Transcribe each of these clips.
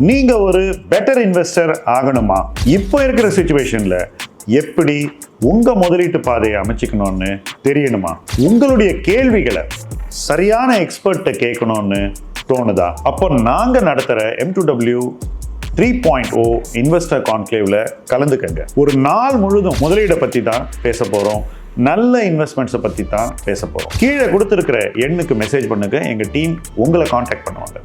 நீங்க ஒரு better investor ஆகணுமா? இப்போ இருக்கிற சிச்சுவேஷன்ல எப்படி உங்க முதலீட்டு பாதையை அமைச்சுக்கணும்னு தெரியணுமா? உங்களுடைய கேள்விகளை சரியான எக்ஸ்பர்ட்ட கேட்கணும்னு தோணுதா? அப்போ நாங்க நடத்துற M2W 3.0 இன்வெஸ்டர் கான்க்ளேவ்ல கலந்துக்கங்க. ஒரு நாள் முழுதும் முதலீடை பத்தி தான் பேச போறோம். நல்ல இன்வெஸ்ட்மெண்ட்ஸை பத்தி தான் பேச போறோம். கீழே கொடுத்திருக்கிற எண்ணுக்கு மெசேஜ் பண்ணுங்க. எங்க டீம் உங்களை கான்டாக்ட் பண்ணுவாங்க.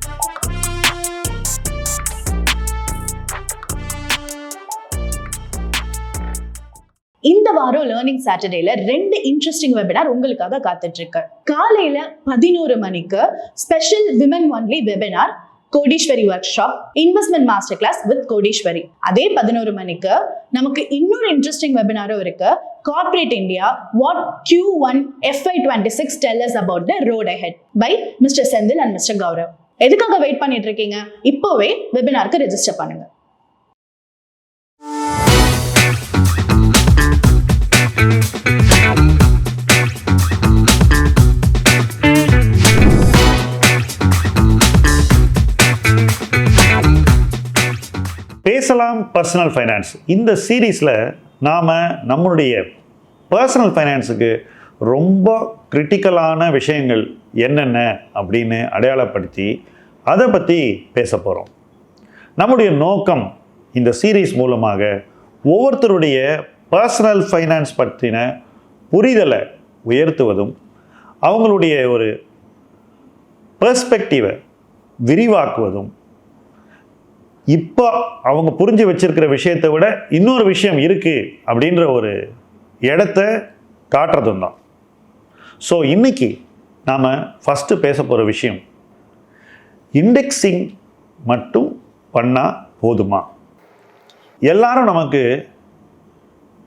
இந்த வாரம் லேர்னிங் சாட்டர்டேல 2 இன்ட்ரெஸ்டிங் வெபினார் உங்களுக்காக காத்துட்டு இருக்கு. காலையில 11 மணிக்கு special women only webinar Kodeeswari workshop investment master class with Kodeeswari. அதே 11 மணிக்கு நமக்கு இன்னொரு இன்ட்ரெஸ்டிங் வெபினாரும் இருக்கு. Corporate India what Q1 FY26 tell us about the road ahead by Mr. Senthil and Mr. Gaurav. எதுக்காக வெயிட் பண்ணிட்டு இருக்கீங்க? இப்போவே வெபினாருக்கு ரெஜிஸ்டர் பண்ணுங்க. பேசலாம் பர்சனல் ஃபைனான்ஸ். இந்த சீரீஸில் நாம் நம்மளுடைய பர்சனல் ஃபைனான்ஸுக்கு ரொம்ப கிரிட்டிக்கலான விஷயங்கள் என்னென்ன அப்படின்னு அடையாளப்படுத்தி அதை பற்றி பேச போகிறோம். நம்முடைய நோக்கம் இந்த சீரீஸ் மூலமாக ஒவ்வொருத்தருடைய பர்சனல் ஃபைனான்ஸ் பற்றின புரிதலை உயர்த்துவதும் அவங்களுடைய ஒரு பெர்ஸ்பெக்டிவை விரிவாக்குவதும், இப்போ அவங்க புரிஞ்சு வச்சிருக்கிற விஷயத்தை விட இன்னொரு விஷயம் இருக்குது அப்படின்ற ஒரு இடத்த காட்டுறதும் தான். ஸோ இன்னைக்கு நாம் ஃபஸ்ட்டு பேச போகிற விஷயம், இண்டெக்ஸிங் மட்டும் பண்ணால் போதுமா? எல்லாரும் நமக்கு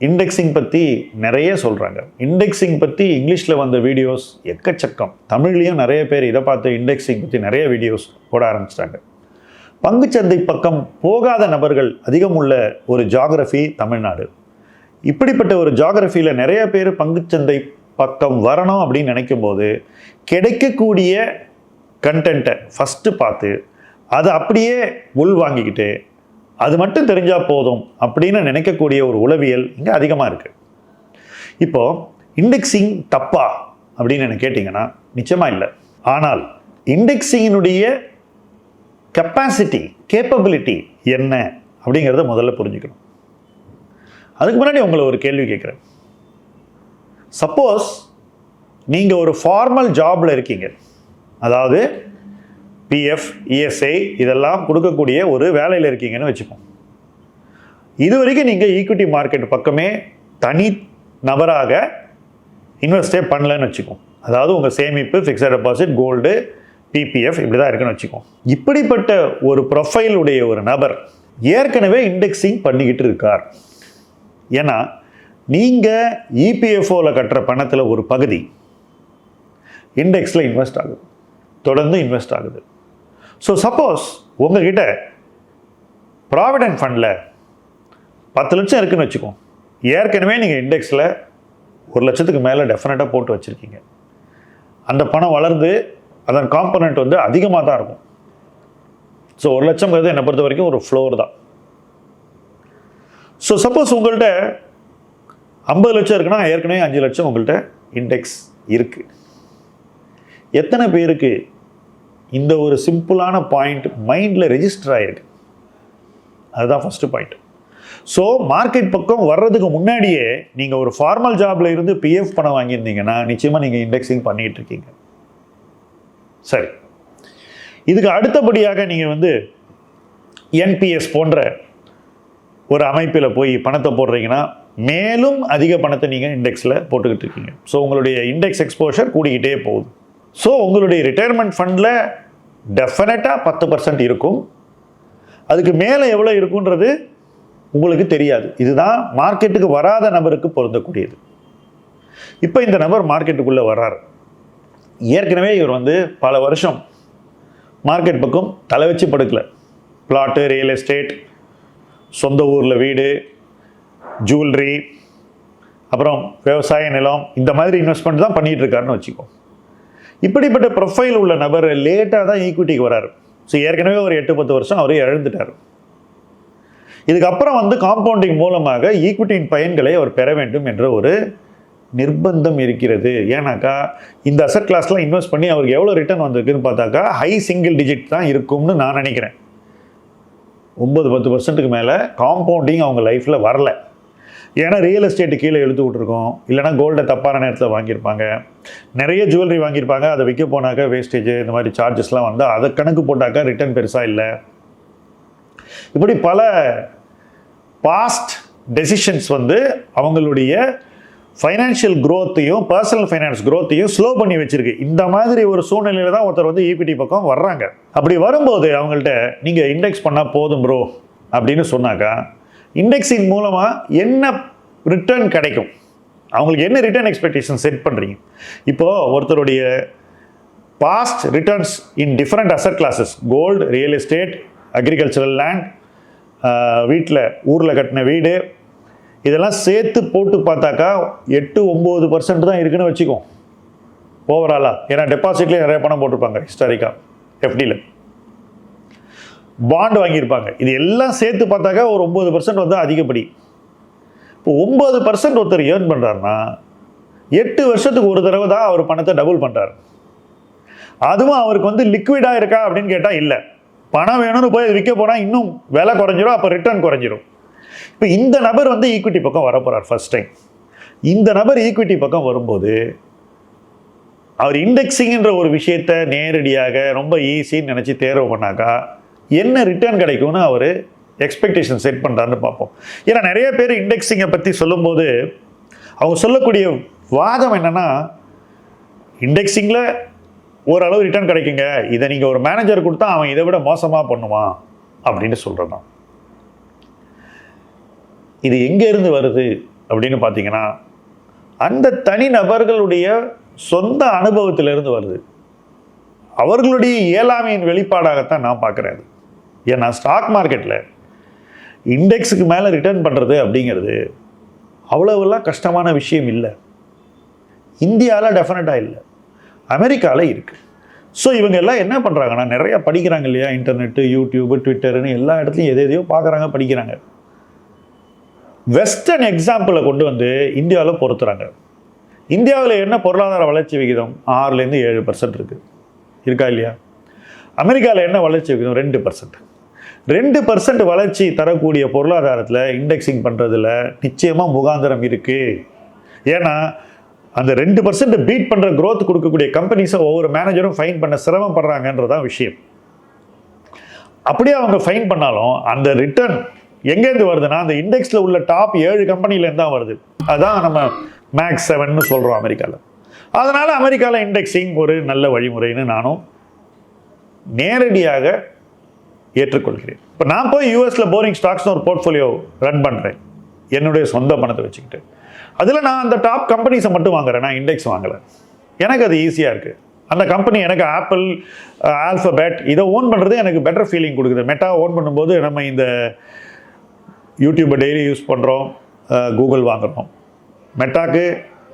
இண்டெக்ஸிங் பற்றி நிறைய சொல்கிறாங்க. இண்டெக்ஸிங் பற்றி இங்கிலீஷில் வந்த வீடியோஸ் எக்கச்சக்கம், தமிழ்லேயும் நிறைய பேர் இதை பார்த்து இண்டெக்ஸிங் பற்றி நிறைய வீடியோஸ் போட ஆரம்பிச்சிட்டாங்க. பங்குச்சந்தை பக்கம் போகாத நபர்கள் அதிகம் உள்ள ஒரு ஜாகிரஃபி தமிழ்நாடு. இப்படிப்பட்ட ஒரு ஜாகிரஃபியில் நிறைய பேர் பங்குச்சந்தை பக்கம் வரணும் அப்படின்னு நினைக்கும் போது கிடைக்கக்கூடிய கண்டென்ட்டை ஃபஸ்ட்டு பார்த்து அதை அப்படியே உள் வாங்கிக்கிட்டு அது மட்டும் தெரிஞ்சால் போதும் அப்படின்னு நினைக்கக்கூடிய ஒரு உளவியல் இங்கே அதிகமாக இருக்குது. இப்போது இண்டெக்ஸிங் தப்பா அப்படின்னு என்ன கேட்டிங்கன்னா நிச்சயமாக இல்லை. ஆனால் இண்டெக்ஸிங்கினுடைய கெப்பாசிட்டி, கேப்பபிலிட்டி என்ன அப்படிங்கிறத முதல்ல புரிஞ்சுக்கணும். அதுக்கு முன்னாடி உங்களை ஒரு கேள்வி கேட்குறேன். சப்போஸ் நீங்கள் ஒரு ஃபார்மல் ஜாபில் இருக்கீங்க, அதாவது PF, ESI இதெல்லாம் கொடுக்கக்கூடிய ஒரு வேலையில் இருக்கீங்கன்னு வச்சுப்போம். இது வரைக்கும் நீங்கள் ஈக்விட்டி மார்க்கெட் பக்கமே தனி நபராக இன்வெஸ்டே பண்ணலன்னு வச்சுக்கோம். அதாவது உங்கள் சேமிப்பு, ஃபிக்ஸட் டெபாசிட், கோல்டு, PPF இப்படி தான் இருக்குன்னு வச்சுக்கோம். இப்படிப்பட்ட ஒரு ப்ரொஃபைலுடைய ஒரு நபர் ஏற்கனவே இண்டெக்ஸிங் பண்ணிக்கிட்டு இருக்கார். ஏன்னா நீங்கள் EPFOவில் கட்டுற பணத்தில் ஒரு பகுதி இண்டெக்ஸில் இன்வெஸ்ட் ஆகுது, தொடர்ந்து இன்வெஸ்ட் ஆகுது. ஸோ சப்போஸ் உங்ககிட்ட ப்ராவிடென்ட் ஃபண்டில் 10 லட்சம் இருக்குதுன்னு வச்சுக்கோம். ஏற்கனவே நீங்கள் இண்டெக்ஸில் 1 லட்சத்துக்கு மேலே டெஃபினட்டாக போட்டு வச்சுருக்கீங்க. அந்த பணம் வளர்ந்து அதன் காம்பனண்ட் வந்து அதிகமாக தான் இருக்கும். ஸோ 1 லட்சம்ங்கிறது என்னை பொறுத்த வரைக்கும் ஒரு ஃப்ளோர் தான். ஸோ சப்போஸ் உங்கள்கிட்ட 50 லட்சம் இருக்குன்னா ஏற்கனவே 5 லட்சம் உங்கள்கிட்ட இண்டெக்ஸ் இருக்குது. எத்தனை பேருக்கு இந்த ஒரு சிம்பிளான பாயிண்ட் மைண்டில் ரெஜிஸ்டர் ஆகிருக்கு? அதுதான் ஃபஸ்ட்டு பாயிண்ட். ஸோ மார்க்கெட் பக்கம் வர்றதுக்கு முன்னாடியே நீங்கள் ஒரு ஃபார்மல் ஜாபில் இருந்து PF பணம் வாங்கியிருந்தீங்கன்னா நிச்சயமாக நீங்கள் இண்டெக்ஸிங் பண்ணிகிட்டு இருக்கீங்க. சரி, இதுக்கு அடுத்தபடியாக நீங்கள் வந்து NPS போன்ற ஒரு அமைப்பில் போய் பணத்தை போடுறீங்கன்னா மேலும் அதிக பணத்தை நீங்கள் இண்டெக்ஸில் போட்டுக்கிட்டு இருக்கீங்க. ஸோ உங்களுடைய இண்டெக்ஸ் எக்ஸ்போஷர் கூடிக்கிட்டே போகுது. ஸோ உங்களுடைய ரிட்டையர்மெண்ட் ஃபண்டில் டெஃபினட்டாக 10% இருக்கும். அதுக்கு மேலே எவ்வளோ இருக்குன்றது உங்களுக்கு தெரியாது. இதுதான் மார்க்கெட்டுக்கு வராத நபருக்கு பொருந்தக்கூடியது. இப்போ இந்த நபர் மார்க்கெட்டுக்குள்ளே வர்றார். ஏற்கனவே இவர் வந்து பல வருஷம் மார்க்கெட் பக்கம் தலை வச்சு படுக்கலை. பிளாட்டு, ரியல் எஸ்டேட், சொந்த ஊரில் வீடு, ஜுவல்லரி, அப்புறம் விவசாய நிலம், இந்த மாதிரி இன்வெஸ்ட்மெண்ட் தான் பண்ணிகிட்டு இருக்காருன்னு வச்சுக்கோ. இப்படிப்பட்ட ப்ரொஃபைல் உள்ள நபர் லேட்டாக தான் ஈக்விட்டிக்கு வராரு. ஸோ ஏற்கனவே ஒரு 8-10 வருஷம் அவரே இழந்துட்டார். இதுக்கப்புறம் வந்து காம்பவுண்டிங் மூலமாக ஈக்விட்டியின் பயன்களை அவர் பெற வேண்டும் என்ற ஒரு நிர்பந்தம் இருக்கிறது. ஏன்னாக்கா இந்த அசட் கிளாஸ்லாம் இன்வெஸ்ட் பண்ணி அவருக்கு எவ்வளோ ரிட்டர்ன் வந்திருக்குன்னு பார்த்தாக்கா ஹை சிங்கிள் டிஜிட் தான் இருக்கும்னு நான் நினைக்கிறேன். 9-10% மேலே காம்பவுண்டிங் அவங்க லைஃப்பில் வரல. ஏன்னா ரியல் எஸ்டேட்டு கீழே எழுத்து விட்ருக்கோம், இல்லைனா கோல்டை தப்பான நேரத்தில் வாங்கியிருப்பாங்க, நிறைய ஜுவல்லரி வாங்கியிருப்பாங்க, அதை விற்க போனாக்கா வேஸ்டேஜ் இந்த மாதிரி சார்ஜஸ்லாம் வந்து அதை கணக்கு போட்டாக்கா ரிட்டர்ன் பெருசாக இல்லை. இப்படி பல பாஸ்ட் டெசிஷன்ஸ் வந்து அவங்களுடைய ஃபைனான்ஷியல் க்ரோத்தையும் பர்சனல் ஃபைனான்ஸ் க்ரோத்தையும் ஸ்லோ பண்ணி வச்சிருக்கு. இந்த மாதிரி ஒரு சூழ்நிலையில் தான் ஒருத்தர் வந்து ஈக்விட்டி பக்கம் வர்றாங்க. அப்படி வரும்போது அவங்கள்ட்ட நீங்கள் இண்டெக்ஸ் பண்ணால் போதும் ப்ரோ அப்படின்னு சொன்னாக்கா இண்டெக்ஸிங் மூலமாக என்ன ரிட்டர்ன் கிடைக்கும், அவங்களுக்கு என்ன ரிட்டர்ன் எக்ஸ்பெக்டேஷன் செட் பண்ணுறீங்க? இப்போது ஒருத்தருடைய past returns in different asset classes, gold, real estate, agricultural land, வீட்டில் ஊரில் கட்டின வீடு, இதெல்லாம் சேர்த்து போட்டு பார்த்தாக்கா 8-9% தான் இருக்குன்னு வச்சுக்கோம் ஓவராலாக. ஏன்னா டெபாசிட்லேயே நிறைய பணம் போட்டிருப்பாங்க ஹிஸ்டாரிக்காக, எஃப்டியில் பாண்ட் வாங்கியிருப்பாங்க. இது எல்லாம் சேர்த்து பார்த்தாக்கா ஒரு 9% வந்து அதிகப்படி. இப்போ 9% ஒருத்தர் ஏர்ன் பண்ணுறாருன்னா 8 வருஷத்துக்கு ஒரு தடவை தான் அவர் பணத்தை டபுள் பண்ணுறாரு. அதுவும் அவருக்கு வந்து லிக்விடாக இருக்கா அப்படின்னு கேட்டால் இல்லை. பணம் வேணும்னு போய் விற்க போனால் இன்னும் விலை குறைஞ்சிரும், அப்போ ரிட்டர்ன் குறைஞ்சிரும். இப்போ இந்த நபர் வந்து ஈக்விட்டி பக்கம் வரப்போகிறார் ஃபர்ஸ்ட் டைம். இந்த நபர் ஈக்விட்டி பக்கம் வரும்போது அவர் இண்டெக்ஸிங்கிற ஒரு விஷயத்தை நேரடியாக ரொம்ப ஈஸின்னு நினச்சி தேர்வு பண்ணாக்கா என்ன ரிட்டர்ன் கிடைக்கும்னு அவர் எக்ஸ்பெக்டேஷன் செட் பண்ணுறாருன்னு பார்ப்போம். ஏன்னா நிறைய பேர் இண்டெக்ஸிங்கை பற்றி சொல்லும்போது அவங்க சொல்லக்கூடிய வாதம் என்னென்னா, இண்டெக்ஸிங்கில் ஓரளவு ரிட்டர்ன் கிடைக்குங்க, இதை நீங்கள் ஒரு மேனேஜர் கொடுத்தா அவன் இதை விட மோசமாக பண்ணுவான் அப்படின்னு சொல்கிறதான். இது எங்கேருந்து வருது அப்படின்னு பார்த்தீங்கன்னா அந்த தனிநபர்களுடைய சொந்த அனுபவத்திலிருந்து வருது. அவர்களுடைய இயலாமையின் வெளிப்பாடாகத்தான் நான் பார்க்குறேன். ஏன்னா ஸ்டாக் மார்க்கெட்டில் இண்டெக்ஸுக்கு மேலே ரிட்டர்ன் பண்ணுறது அப்படிங்கிறது அவ்வளோவெல்லாம் கஷ்டமான விஷயம் இல்லை. இந்தியாவில் டெஃபினட்டாக இல்லை, அமெரிக்காவில் இருக்குது. ஸோ இவங்க எல்லாம் என்ன பண்ணுறாங்கன்னா நிறையா படிக்கிறாங்க இல்லையா, இன்டர்நெட்டு, யூடியூபு, ட்விட்டருன்னு எல்லா இடத்துலையும் எதையோ பார்க்குறாங்க, படிக்கிறாங்க. வெஸ்டர்ன் எக்ஸாம்பிளை கொண்டு வந்து இந்தியாவில் பொறுத்துறாங்க. இந்தியாவில் என்ன பொருளாதார வளர்ச்சி விகிதம் 6-7% இருக்குது, இருக்கா இல்லையா? அமெரிக்காவில் என்ன வளர்ச்சி விகிதம் 2%. 2% வளர்ச்சி தரக்கூடிய பொருளாதாரத்தில் இண்டெக்ஸிங் பண்ணுறதுல நிச்சயமாக முகாந்திரம் இருக்குது. ஏன்னா அந்த 2% பீட் பண்ணுற growth கொடுக்கக்கூடிய கம்பெனிஸை ஒவ்வொரு மேனேஜரும் ஃபைன் பண்ண சிரமப்படுறாங்கன்றதான் விஷயம். அப்படியே அவங்க ஃபைன் பண்ணாலும் அந்த ரிட்டர்ன் எங்கேருந்து வருதுன்னா அந்த இண்டெக்ஸில் உள்ள டாப் 7 கம்பெனிலேருந்து தான் வருது. அதுதான் நம்ம மேக்ஸ் 7ன்னு சொல்கிறோம் அமெரிக்காவில். அதனால் அமெரிக்காவில் இண்டெக்ஸிங் ஒரு நல்ல வழிமுறைன்னு நானும் நேரடியாக ஏற்றுக்கொள்கிறேன். இப்போ நான் போய் யூஎஸில் போரிங் ஸ்டாக்ஸ்னு ஒரு போர்ட்ஃபோலியோ ரன் பண்ணுறேன் என்னுடைய சொந்த பணத்தை வச்சுக்கிட்டு. அதில் நான் அந்த டாப் கம்பெனிஸை மட்டும் வாங்குறேன், நான் இண்டெக்ஸ் வாங்கலை. எனக்கு அது ஈஸியாக இருக்குது. அந்த கம்பெனி எனக்கு ஆப்பிள், ஆல்ஃபபெட் இதை ஓன் பண்ணுறது எனக்கு பெட்டர் ஃபீலிங் கொடுக்குது. மெட்டா ஓன் பண்ணும்போது நம்ம இந்த யூடியூப்பை டெய்லி யூஸ் பண்ணுறோம், கூகுள் வாங்குகிறோம். மெட்டாக்கு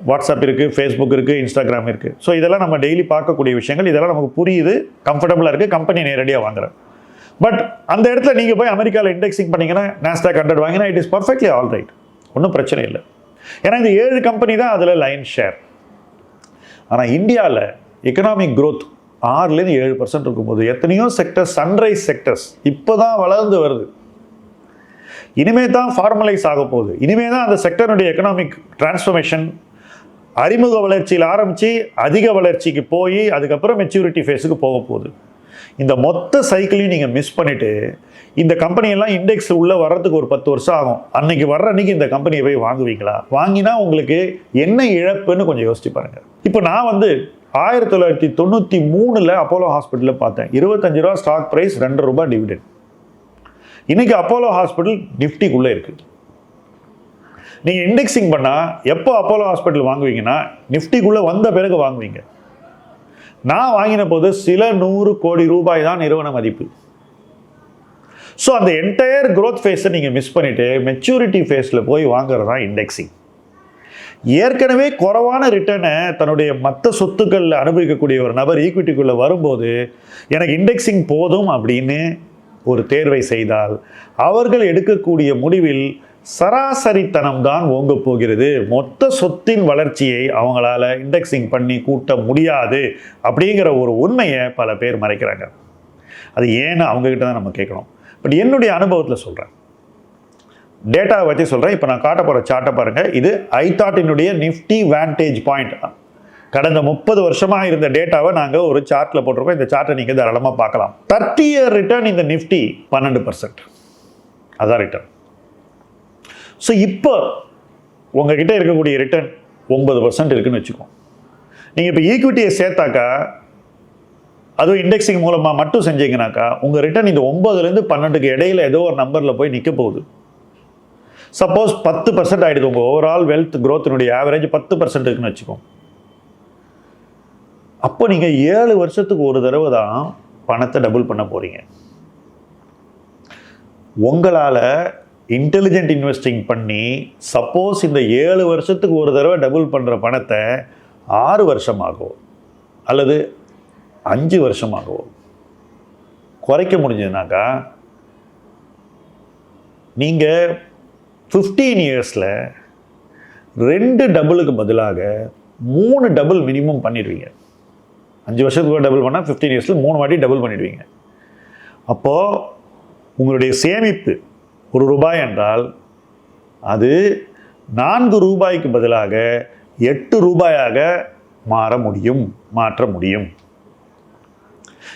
வாட்ஸ்அப் இருக்குது, ஃபேஸ்புக் இருக்குது, இன்ஸ்டாகிராம் இருக்குது. ஸோ இதெல்லாம் நம்ம டெய்லி பார்க்கக்கூடிய விஷயங்கள். இதெல்லாம் நமக்கு புரியுது, கம்ஃபர்டபுளாக இருக்குது, கம்பெனி நேரடியாக வாங்குறேன். பட் அந்த இடத்துல நீங்கள் போய் அமெரிக்காவில் இண்டெக்ஸிங் பண்ணிங்கன்னா நாஸ்டாக் 100 வாங்கினா it is perfectly all right, ஒன்றும் பிரச்சனை இல்லை. ஏன்னா இந்த 7 கம்பெனி தான் அதில் லைன் ஷேர். ஆனால் இந்தியாவில் எக்கனாமிக் க்ரோத் 6-7% இருக்கும்போது எத்தனையோ செக்டர்ஸ், சன்ரைஸ் செக்டர்ஸ் இப்போ தான் வளர்ந்து வருது. இனிமே தான் ஃபார்மலைஸ் ஆக போகுது. இனிமே தான் அந்த செக்டருடைய எக்கனாமிக் டிரான்ஸ்ஃபர்மேஷன் அறிமுக வளர்ச்சியில் ஆரம்பித்து அதிக வளர்ச்சிக்கு போய் அதுக்கப்புறம் மெச்சூரிட்டி ஃபேஸுக்கு போக போகுது. இந்த மொத்த சைக்கிளையும் நீங்கள் மிஸ் பண்ணிவிட்டு இந்த கம்பெனியெல்லாம் இண்டெக்ஸ் உள்ளே வர்றதுக்கு ஒரு 10 வருஷம் ஆகும். அன்னைக்கு வர்ற அன்னைக்கு இந்த கம்பெனியை போய் வாங்குவீங்களா? வாங்கினா உங்களுக்கு என்ன இழப்புன்னு கொஞ்சம் யோசிச்சு பாருங்கள். இப்போ நான் வந்து 1993 அப்போலோ ஹாஸ்பிட்டலில் பார்த்தேன். 25 ரூபா ஸ்டாக் ப்ரைஸ், 2 ரூபாய் டிவிடெண்ட். இன்னைக்கு அப்போலோ ஹாஸ்பிட்டல் நிஃப்டிக்குள்ளே இருக்குது. நீங்கள் இண்டெக்ஸிங் பண்ணால் எப்போ அப்போலோ ஹாஸ்பிட்டல் வாங்குவீங்கன்னா நிஃப்டிக்குள்ளே வந்த பிறகு வாங்குவீங்க. நான் வாங்கின போது சில 100 கோடி ரூபாய் தான் நிறுவன மதிப்பு. ஸோ அந்த என்டையர் க்ரோத் ஃபேஸை நீங்கள் மிஸ் பண்ணிவிட்டு மெச்சூரிட்டி ஃபேஸில் போய் வாங்குறது தான் இண்டெக்ஸிங். ஏற்கனவே குறைவான ரிட்டர்னை தன்னுடைய மற்ற சொத்துக்களில் அனுபவிக்கக்கூடிய ஒரு நபர் ஈக்விட்டிக்குள்ளே வரும்போது எனக்கு இண்டெக்ஸிங் போதும் அப்படின்னு ஒரு தேர்வை செய்தால் அவர்கள் எடுக்கக்கூடிய முடிவில் சராசரித்தனம் தான் ஓங்க போகிறது. மொத்த சொத்தின் வளர்ச்சியை அவங்களால இண்டெக்ஸிங் பண்ணி கூட்ட முடியாது அப்படிங்கிற ஒரு உண்மையை பல பேர் மறைக்கிறாங்க. அது ஏன்னு அவங்ககிட்ட தான் நம்ம கேட்கணும். பட் என்னுடைய அனுபவத்தில் சொல்கிறேன், டேட்டாவை வச்சு சொல்கிறேன். இப்போ நான் காட்ட போகிற சார்ட்டை பாருங்கள். இது ஐதாட்டினுடைய நிஃப்டி வேண்டேஜ் பாயிண்ட். கடந்த 30 வருஷமாக இருந்த டேட்டாவை நாங்கள் ஒரு சார்ட்டில் போட்டிருக்கோம். இந்த சார்ட்டை நீங்கள் தாராளமாக பார்க்கலாம். 30 இயர் ரிட்டர்ன் இந்த நிஃப்டி 12%. அதான் ரிட்டர்ன். ஸோ இப்போ உங்ககிட்ட இருக்கக்கூடிய ரிட்டர்ன் 9% இருக்குன்னு வச்சுக்கோம். நீங்கள் இப்போ ஈக்விட்டியை சேர்த்தாக்கா, அதுவும் இண்டெக்ஸிங் மூலமாக மட்டும் செஞ்சீங்கன்னாக்கா உங்கள் ரிட்டர்ன் இந்த 9லேருந்து 12க்கு இடையில ஏதோ ஒரு நம்பரில் போய் நிற்க போகுது. சப்போஸ் 10% ஆகிடுது, உங்கள் ஓவரால் வெல்த் க்ரோத்தினுடைய ஆவரேஜ் 10% இருக்குன்னு வச்சுக்கோங்க. அப்போ நீங்கள் 7 வருஷத்துக்கு ஒரு தடவை தான் பணத்தை டபுள் பண்ண போகிறீங்க. உங்களால் இன்டெலிஜென்ட் இன்வெஸ்டிங் பண்ணி சப்போஸ் இந்த 7 வருஷத்துக்கு ஒரு தடவை டபுள் பண்ணுற பணத்தை 6 வருஷமாகவோ அல்லது 5 வருஷமாகவோ குறைக்க முடிஞ்சதுனாக்கா நீங்கள் 15 இயர்ஸில் 2 டபுளுக்கு பதிலாக 3 டபுள் மினிமம் பண்ணிடுவீங்க. 5 வருஷத்துக்கு டபுள் பண்ணால் 15 இயர்ஸில் 3 வாட்டி டபுள் பண்ணிடுவீங்க. அப்போது உங்களுடைய சேமிப்பு ₹1 என்றால் அது ₹4 பதிலாக ₹8 மாற்ற முடியும்.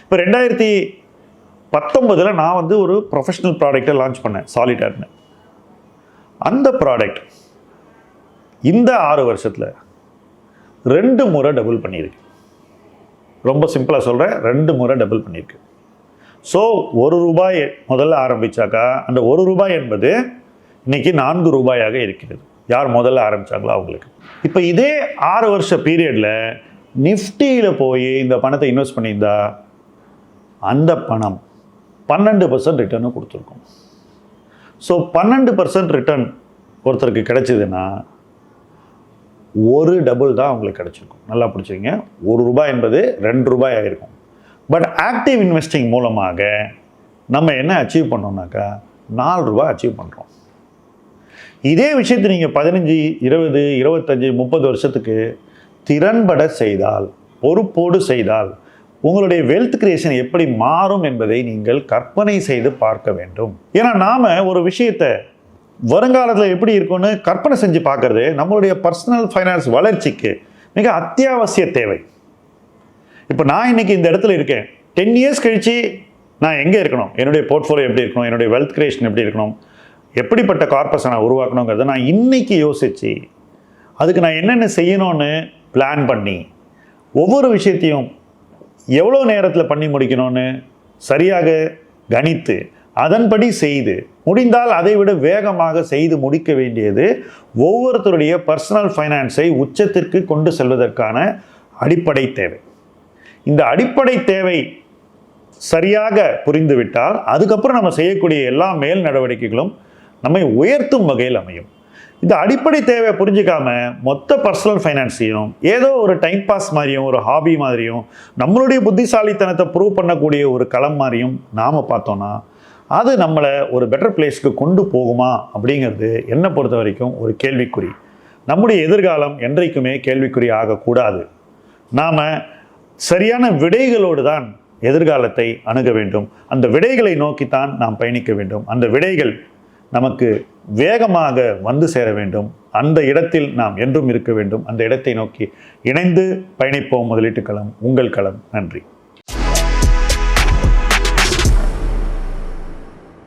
இப்போ 2019 நான் ஒரு ப்ரொஃபஷனல் ப்ராடக்டை லான்ச் பண்ணேன், சாலிட்டர்னு. அந்த ப்ராடக்ட் இந்த 6 வருஷத்தில் 2 முறை டபுள் பண்ணியிருக்கு. ரொம்ப சிம்பிளாக சொல்கிறேன், 2 முறை டபுள் பண்ணியிருக்கு. ஸோ ₹1 முதல்ல ஆரம்பித்தாக்கா அந்த ₹1 என்பது இன்னைக்கு ₹4 இருக்கிறது. யார் முதல்ல ஆரம்பித்தாங்களோ அவங்களுக்கு. இப்போ இதே 6 வருஷ பீரியடில் நிஃப்டியில் போய் இந்த பணத்தை இன்வெஸ்ட் பண்ணியிருந்தா அந்த பணம் 12% ரிட்டர்னு கொடுத்துருக்கோம். ஸோ 12% ரிட்டர்ன் ஒருத்தருக்கு கிடைச்சிதுன்னா 1 டபுள் தான் அவங்களுக்கு கிடைச்சிருக்கும். நல்லா பிடிச்சிங்க, ₹1 என்பது ₹2 ஆகிருக்கும். பட் ஆக்டிவ் இன்வெஸ்டிங் மூலமாக நம்ம என்ன அச்சீவ் பண்ணோம்னாக்கா ₹4 அச்சீவ் பண்ணுறோம். இதே விஷயத்தை நீங்கள் 15, 20, 25, 30 வருஷத்துக்கு திறன்பட செய்தால், பொறுப்போடு செய்தால் உங்களுடைய வெல்த் கிரியேஷன் எப்படி மாறும் என்பதை நீங்கள் கற்பனை செய்து பார்க்க வேண்டும். ஏன்னா நாம் ஒரு விஷயத்தை வருங்காலத்தில் எப்படி இருக்கும்னு கற்பனை செஞ்சு பார்க்கறது நம்மளுடைய பர்சனல் ஃபைனான்ஸ் வளர்ச்சிக்கு மிக அத்தியாவசிய தேவை. இப்போ நான் இன்னைக்கு இந்த இடத்துல இருக்கேன், 10 இயர்ஸ் கழிச்சு நான் எங்கே இருக்கணும், என்னுடைய போர்ட்ஃபோலியோ எப்படி இருக்கணும், என்னுடைய வெல்த் கிரியேஷன் எப்படி இருக்கணும், எப்படிப்பட்ட கார்பஸை நான் உருவாக்கணுங்கிறத நான் இன்னைக்கு யோசித்து அதுக்கு நான் என்னென்ன செய்யணும்னு பிளான் பண்ணி ஒவ்வொரு விஷயத்தையும் எவ்வளோ நேரத்தில் பண்ணி முடிக்கணும்னு சரியாக கணித்து அதன்படி செய்து முடிந்தால் அதை விட வேகமாக செய்து முடிக்க வேண்டியது ஒவ்வொருத்தருடைய பர்சனல் ஃபைனான்ஸை உச்சத்திற்கு கொண்டு செல்வதற்கான அடிப்படை தேவை. இந்த அடிப்படை தேவை சரியாக புரிந்துவிட்டால் அதுக்கப்புறம் நம்ம செய்யக்கூடிய எல்லா மேல் நடவடிக்கைகளும் நம்மை உயர்த்தும் வகையில் அமையும். இந்த அடிப்படை தேவை புரிஞ்சிக்காம மொத்த பர்சனல் ஃபைனான்ஸையும் ஏதோ ஒரு டைம் பாஸ் மாதிரியும் ஒரு ஹாபி மாதிரியும் நம்மளுடைய புத்திசாலித்தனத்தை ப்ரூவ் பண்ணக்கூடிய ஒரு களம் மாதிரியும் நாம் பார்த்தோன்னா அது நம்மளை ஒரு பெட்டர் பிளேஸ்க்கு கொண்டு போகுமா அப்படிங்கிறது என்னை பொறுத்த வரைக்கும் ஒரு கேள்விக்குறி. நம்முடைய எதிர்காலம் என்றைக்குமே கேள்விக்குறி ஆகக்கூடாது. நாம் சரியான விடைகளோடு தான் எதிர்காலத்தை அணுக வேண்டும். அந்த விடைகளை நோக்கித்தான் நாம் பயணிக்க வேண்டும். அந்த விடைகள் நமக்கு வேகமாக வந்து சேர வேண்டும். அந்த இடத்தில் நாம் என்றும் இருக்க வேண்டும். அந்த இடத்தை நோக்கி இணைந்து பயணிப்போம். முதலீட்டு களம் உங்கள் களம். நன்றி.